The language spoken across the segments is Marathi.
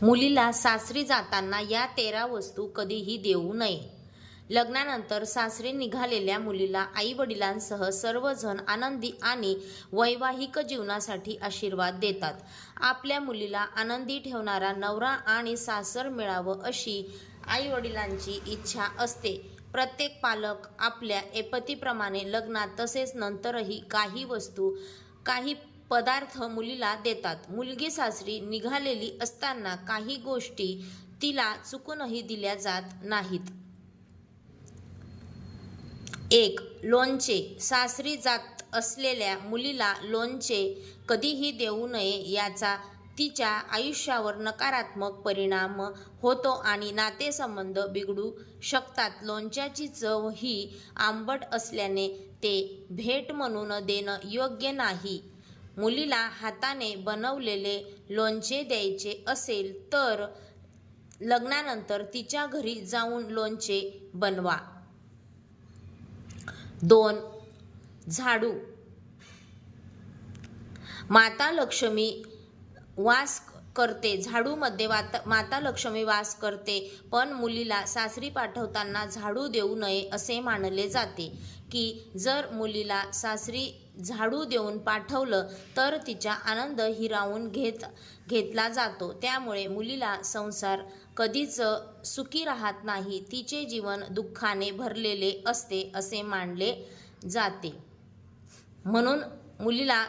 मुलीला सासरी जाताना या 13 वस्तू कधीही देऊ नये. लग्नानंतर सासरी निघालेल्या मुलीला आई-वडिलांसह सर्वजण आनंदी आणि वैवाहिक जीवनासाठी आशीर्वाद देतात. आपल्या मुलीला आनंदी ठेवणारा नवरा आणि सासर मिळावं अशी आई-वडिलांची इच्छा असते. प्रत्येक पालक आपल्या ऐपतीप्रमाणे लग्नात तसेच नंतरही काही वस्तू, काही पदार्थ मुलीला देतात. मुलगी सासरी निघालेली असताना काही गोष्टी तिला चुकूनही दिल्या जात नाहीत. 1. लोणचे. सासरी जात असलेल्या मुलीला लोणचे कधीही देऊ नये. याचा तिच्या आयुष्यावर नकारात्मक परिणाम होतो आणि नातेसंबंध बिघडू शकतात. लोणच्याची चव ही आंबट असल्याने ते भेट म्हणून देणं योग्य नाही. मुलीला हाताने बनवलेले लोणचे द्यायचे असेल तर लग्नानंतर तिच्या घरी जाऊन लोणचे बनवा. 2. झाडू. माता लक्ष्मी वास करते. झाडूमध्ये माता लक्ष्मी वास करते, पण मुलीला सासरी पाठवताना झाडू देऊ नये असे मानले जाते की जर मुलीला सासरी झाडू देऊन पाठवलं तर तिचा आनंद हिरावून घेतला जातो. त्यामुळे मुलीला संसार कधीच सुखी राहत नाही. तिचे जीवन दुःखाने भरलेले असते असे मानले जाते. म्हणून मुलीला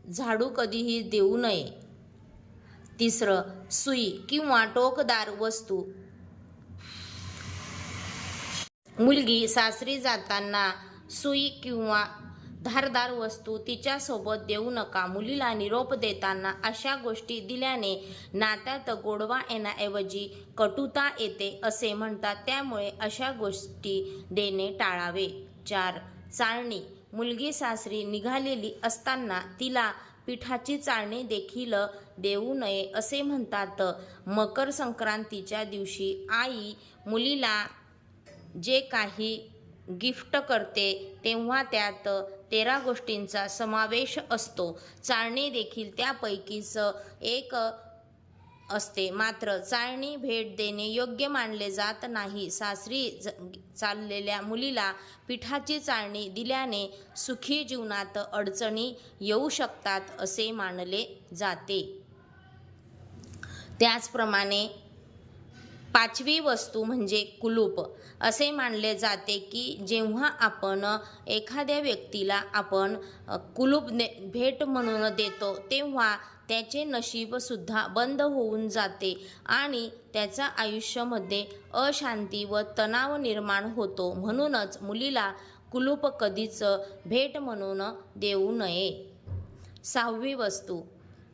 झाडू कधीही देऊ नये. 3. सुई किंवा टोकदार वस्तू. मुलगी सासरी जाताना सुई किंवा धारदार वस्तू तिच्यासोबत देऊ नका. मुलीला निरोप देताना अशा गोष्टी दिल्याने नात्यात गोडवा येण्याऐवजी कटुता येते असे म्हणतात. त्यामुळे अशा गोष्टी देणे टाळावे. 4. चाळणी. मुलगी सासरी निघालेली असताना तिला पिठाची चाळणी देखील देऊ नये असे म्हणतात. मकर संक्रांतीच्या दिवशी आई मुलीला जे काही गिफ्ट करते तेव्हा त्यात 13 गोष्टींचा समावेश असतो. चाळणी देखील त्यापैकीच एक असते. मात्र चाळणी भेट देणे योग्य मानले जात नाही. सासरी चाललेल्या मुलीला पिठाची चाळणी दिल्याने सुखी जीवनात अडचणी येऊ शकतात असे मानले जाते. त्याचप्रमाणे 5वी वस्तू म्हणजे कुलूप. असे मानले जाते की जेव्हा आपण एखाद्या व्यक्तीला आपण कुलूप भेट म्हणून देतो तेव्हा त्याचे नशीब सुद्धा बंद होऊन जाते आणि त्याच्या आयुष्यामध्ये अशांती व तणाव निर्माण होतो. म्हणूनच मुलीला कुलूप कधीच भेट म्हणून देऊ नये. 6वी वस्तू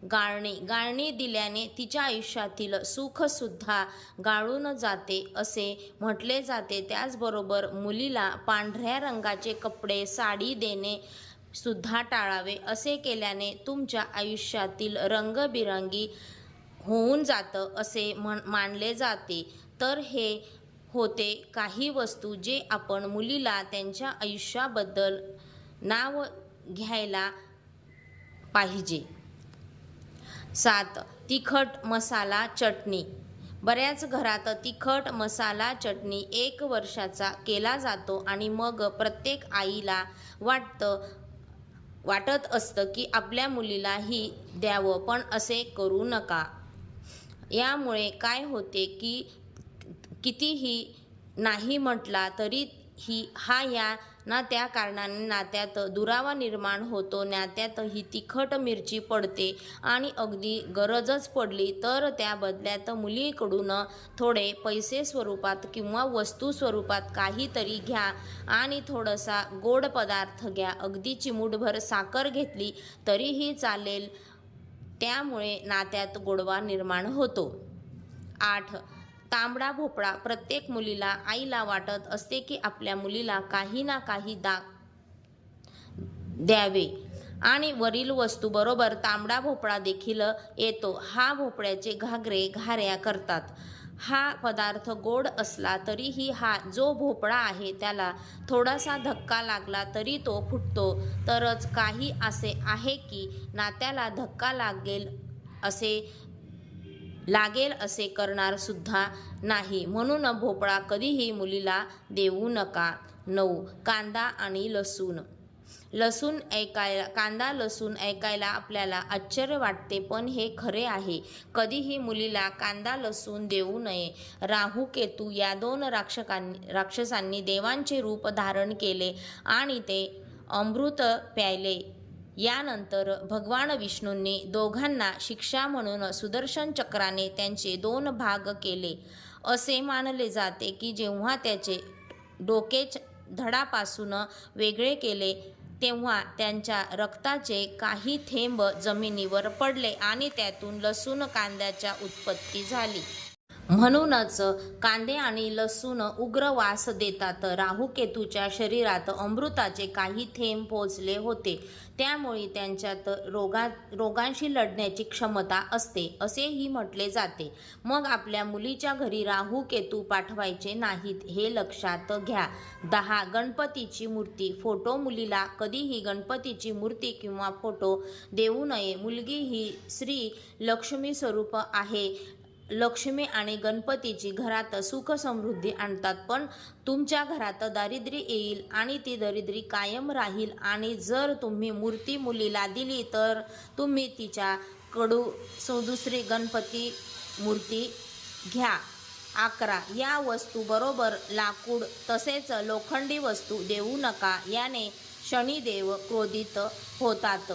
गाळणी. गाळणी दिल्याने तिच्या आयुष्यातील सुख सुद्धा गाळून जाते असे म्हटले जाते. त्याचबरोबर मुलीला पांढऱ्या रंगाचे कपडे, साडी देणे सुद्धा टाळावे. असे केल्याने तुमच्या आयुष्यातील रंगबिरंगी होऊन जातं असे मानले जाते. तर हे होते काही वस्तू जे आपण मुलीला त्यांच्या आयुष्याबद्दल नाव घ्यायला पाहिजे. 7. तिखट मसाला चटणी. बऱ्याच घरात तिखट मसाला चटणी 1 वर्षाचा केला जातो आणि मग प्रत्येक आईला वाटत असतं की आपल्या मुलीलाही द्यावं, पण असे करू नका. यामुळे काय होते की कितीही नाही म्हटला तरीही या ना त्या कारणाने नात्यात दुरावा निर्माण होतो. नात्यातही तिखट मिरची पडते आणि अगदी गरजच पडली तर त्या बदल्यात मुलीकडून थोडे पैसे स्वरूपात किंवा वस्तू स्वरूपात काहीतरी घ्या आणि थोडासा गोड पदार्थ घ्या. अगदी चिमूटभर साखर घेतली तरीही चालेल. त्यामुळे नात्यात गोडवा निर्माण होतो. 8. तांबडा भोपळा. प्रत्येक मुलीला आईला वाटत असते की आपल्या मुलीला काही ना काही द्यावे आणि वरील वस्तू बरोबर तांबडा भोपळा देखील येतो. हा भोपळ्याचे घागरे घाऱ्या करतात. हा पदार्थ गोड असला तरीही हा जो भोपळा आहे त्याला थोडासा धक्का लागला तरी तो फुटतो. तरच काही असे आहे की नात्याला धक्का लागेल असे लागेल असे करणार सुद्धा नाही. म्हणून भोपळा कधीही मुलीला देऊ नका. 9. कांदा आणि लसूण. कांदा लसूण ऐकायला आपल्याला आश्चर्य वाटते, पण हे खरे आहे. कधीही मुलीला कांदा लसूण देऊ नये. राहू केतू या 2 राक्षसांनी देवांचे रूप धारण केले आणि ते अमृत प्यायले. यानंतर भगवान विष्णूंनी दोघांना शिक्षा म्हणून सुदर्शन चक्राने त्यांचे 2 भाग केले. असे मानले जाते की जेव्हा त्याचे डोकेच धडापासून वेगळे केले तेव्हा त्यांच्या रक्ताचे काही थेंब जमिनीवर पडले आणि त्यातून लसूण कांद्याच्या उत्पत्ती झाली. म्हणूनच कांदे आणि लसूण उग्र वास देतात. राहूकेतूच्या शरीरात अमृताचे काही थेंब पोचले होते, त्यामुळे त्यांच्यात रोगांशी लढण्याची क्षमता असते असेही म्हटले जाते. मग आपल्या मुलीच्या घरी राहू केतू पाठवायचे नाहीत हे लक्षात घ्या. 10. गणपतीची मूर्ती. फोटो. मुलीला कधीही गणपतीची मूर्ती किंवा फोटो देऊ नये. मुलगी ही श्री लक्ष्मी स्वरूप आहे. लक्ष्मी आणि गणपतीची घरात सुख समृद्धी आणतात, पण तुमच्या घरात दारिद्र्य येईल आणि ती दारिद्र्य कायम राहील. आणि जर तुम्ही मूर्ती मुलीला दिली तर तुम्ही तिच्याकडून दुसरी गणपती मूर्ती घ्या. 11. या वस्तू बरोबर लाकूड तसेच लोखंडी वस्तू देऊ नका. याने शनिदेव क्रोधित होतात.